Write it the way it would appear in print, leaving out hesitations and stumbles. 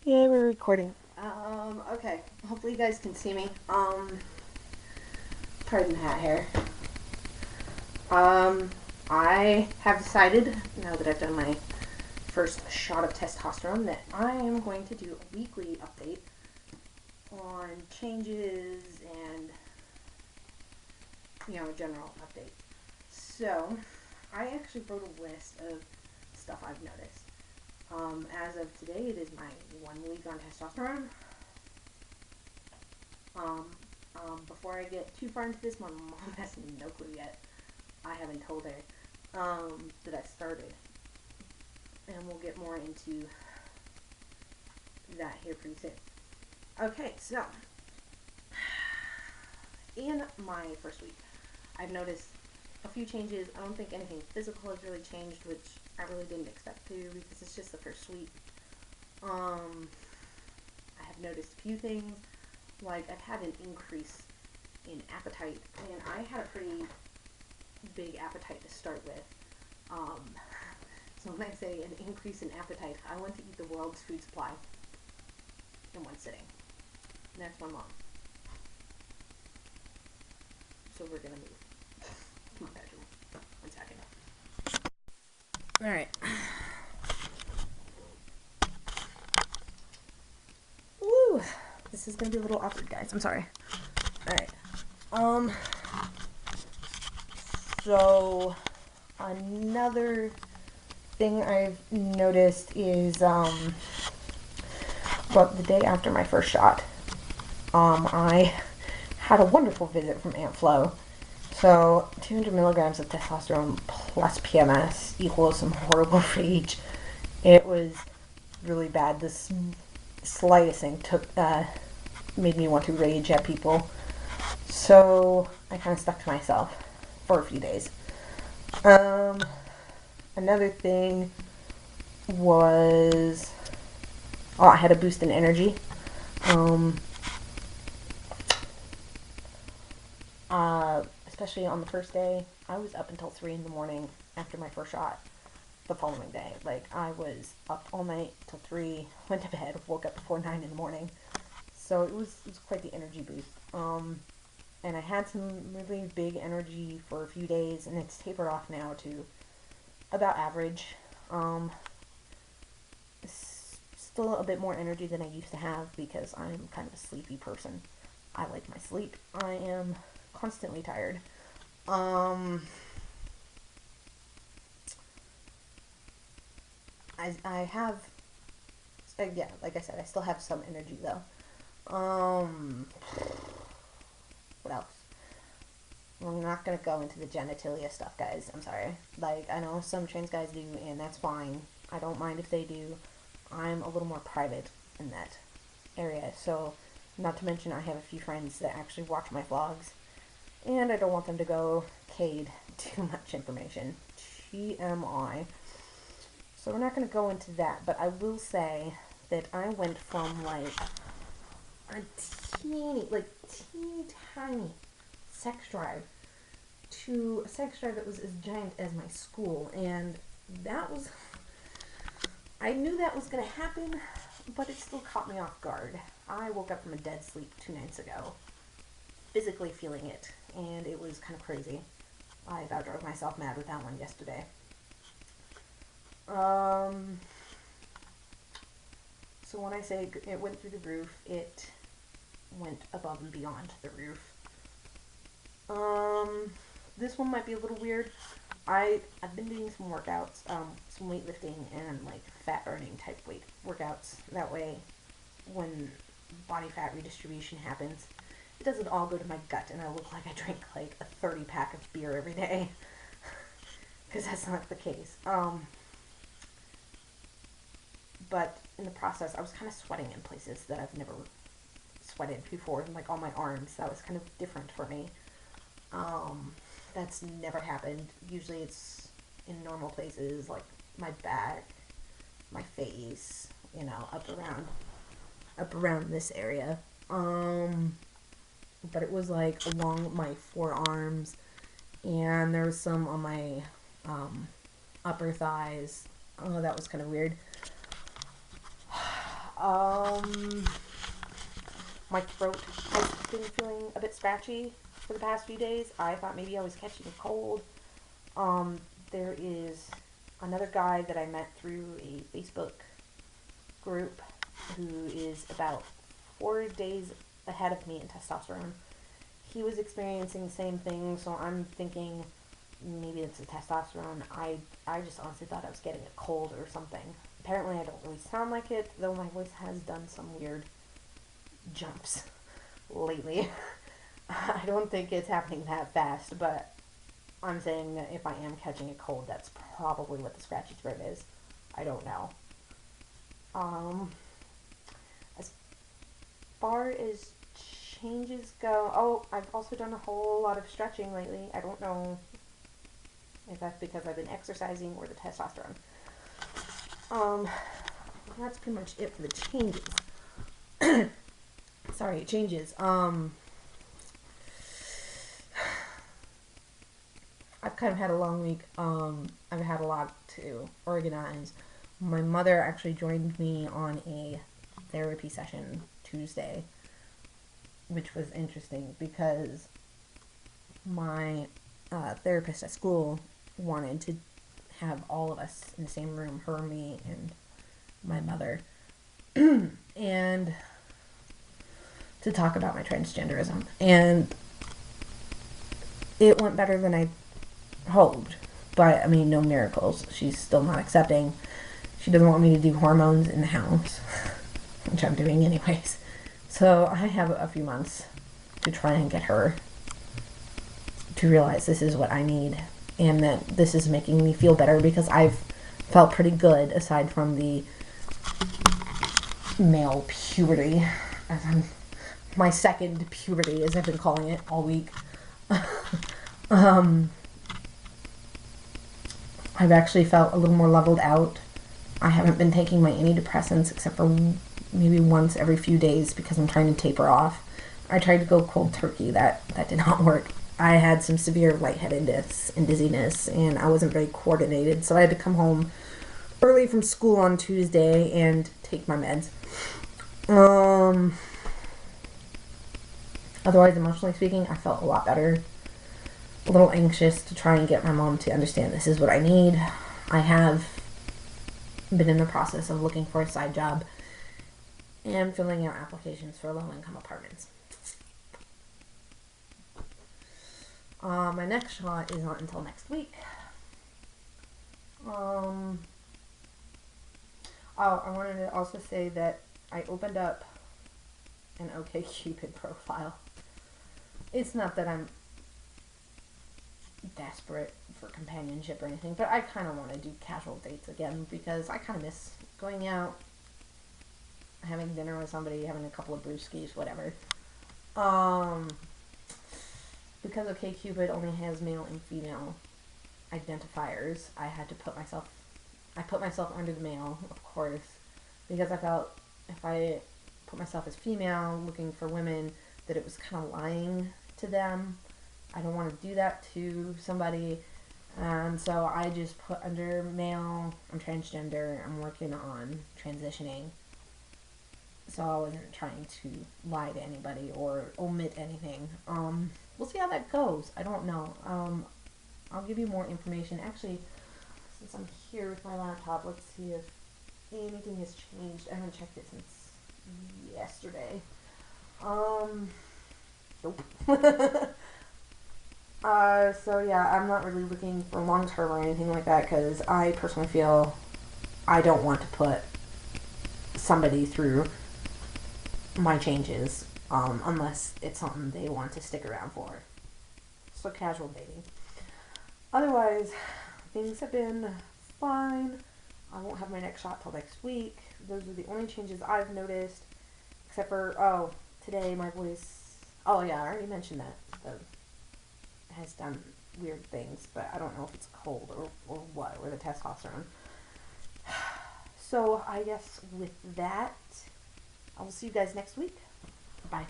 Yeah, we're recording. Okay. Hopefully you guys can see me. Pardon the hat hair. I have decided, now that I've done my first shot of testosterone, that I am going to do a weekly update on changes and, general update. So, I actually wrote a list of stuff I've noticed. As of today, it is my 1 week on testosterone. Before I get too far into this, my mom has no clue yet. I haven't told her that I started. And we'll get more into that here pretty soon. Okay, so, in my first week, I've noticed a few changes. I don't think anything physical has really changed, which I really didn't expect to because it's just the first week. I have noticed a few things, like I've had an increase in appetite, and I had a pretty big appetite to start with. So when I say an increase in appetite, I went to eat the world's food supply in one sitting. And that's my mom. So we're gonna move to my bedroom. 1 second. Alright. Woo! This is gonna be a little awkward, guys. I'm sorry. Alright. So another thing I've noticed is, well, the day after my first shot, I had a wonderful visit from Aunt Flo. So 200 milligrams of testosterone plus PMS equals some horrible rage. It was really bad. This slightest thing made me want to rage at people. So I kind of stuck to myself for a few days. Another thing was, I had a boost in energy. Especially on the first day, I was up until 3 in the morning after my first shot. The following day, like, I was up all night till 3, went to bed, woke up before 9 in the morning. So it was quite the energy boost. And I had some really big energy for a few days, and it's tapered off now to about average. Still a bit more energy than I used to have because I'm kind of a sleepy person. I like my sleep. I am constantly tired. I have, yeah, like I said, I still have some energy though. What else? I'm not gonna go into the genitalia stuff, guys. I'm sorry. Like, I know some trans guys do, and that's fine. I don't mind if they do. I'm a little more private in that area, so not to mention I have a few friends that actually watch my vlogs, and I don't want them to go cade too much information. TMI. So we're not going to go into that, but I will say that I went from like a teeny tiny sex drive to a sex drive that was as giant as my school, and that was, I knew that was going to happen, but it still caught me off guard. I woke up from a dead sleep 2 nights ago, physically feeling it, and it was kind of crazy. I about drove myself mad with that one yesterday. So when I say it went through the roof, it went above and beyond the roof. This one might be a little weird. I've been doing some workouts, some weightlifting and like fat burning type weight workouts. That way, when body fat redistribution happens, it doesn't all go to my gut and I look like I drink like a 30 pack of beer every day. Because that's not the case. But in the process, I was kind of sweating in places that I've never sweated before, like on my arms. That was kind of different for me. That's never happened. Usually it's in normal places, like my back, my face, up around this area. But it was like along my forearms, and there was some on my upper thighs. Oh, that was kind of weird. Um, my throat has been feeling a bit scratchy for the past few days. I thought maybe I was catching a cold. There is another guy that I met through a Facebook group who is about 4 days ahead of me in testosterone. He was experiencing the same thing, so I'm thinking maybe it's the testosterone. I just honestly thought I was getting a cold or something. Apparently I don't really sound like it, though my voice has done some weird jumps lately. I don't think it's happening that fast, but I'm saying that if I am catching a cold, that's probably what the scratchy throat is. I don't know. As far as changes go, oh, I've also done a whole lot of stretching lately. I don't know if that's because I've been exercising or the testosterone. That's pretty much it for the changes. Sorry, changes. I've kind of had a long week. I've had a lot to organize. My mother actually joined me on a therapy session Tuesday, which was interesting because my therapist at school wanted to have all of us in the same room, her, me, and my mother, and to talk about my transgenderism. And it went better than I hoped, but I mean, no miracles. She's still not accepting. She doesn't want me to do hormones in the house, which I'm doing anyways. So I have a few months to try and get her to realize this is what I need and that this is making me feel better, because I've felt pretty good aside from the male puberty. My second puberty, as I've been calling it all week. I've actually felt a little more leveled out. I haven't been taking my antidepressants except for maybe once every few days because I'm trying to taper off. I tried to go cold turkey. That did not work. I had some severe lightheadedness and dizziness, and I wasn't very coordinated, so I had to come home early from school on Tuesday and take my meds. Otherwise, emotionally speaking, I felt a lot better. A little anxious to try and get my mom to understand this is what I need. I have been in the process of looking for a side job and filling out applications for low-income apartments. My next shot is not until next week. I wanted to also say that I opened up an OkCupid profile. It's not that I'm desperate for companionship or anything, but I kind of want to do casual dates again because I kind of miss going out, having dinner with somebody, having a couple of brewskis, whatever. Because OkCupid only has male and female identifiers, I put myself under the male, of course, because I felt if I put myself as female looking for women, that it was kind of lying to them. I don't want to do that to somebody, and so I just put under male. I'm transgender. I'm working on transitioning, so I wasn't trying to lie to anybody or omit anything. We'll see how that goes. I don't know. I'll give you more information. Actually, since I'm here with my laptop, let's see if anything has changed. I haven't checked it since yesterday. Nope. So yeah, I'm not really looking for long term or anything like that because I personally feel I don't want to put somebody through my changes unless it's something they want to stick around for. So casual dating. Otherwise, things have been fine. I won't have my next shot till next week. Those are the only changes I've noticed, except for today my voice. Oh yeah, I already mentioned that. Has done weird things, but I don't know if it's cold or what, or the testosterone. So I guess with that, I will see you guys next week. Bye.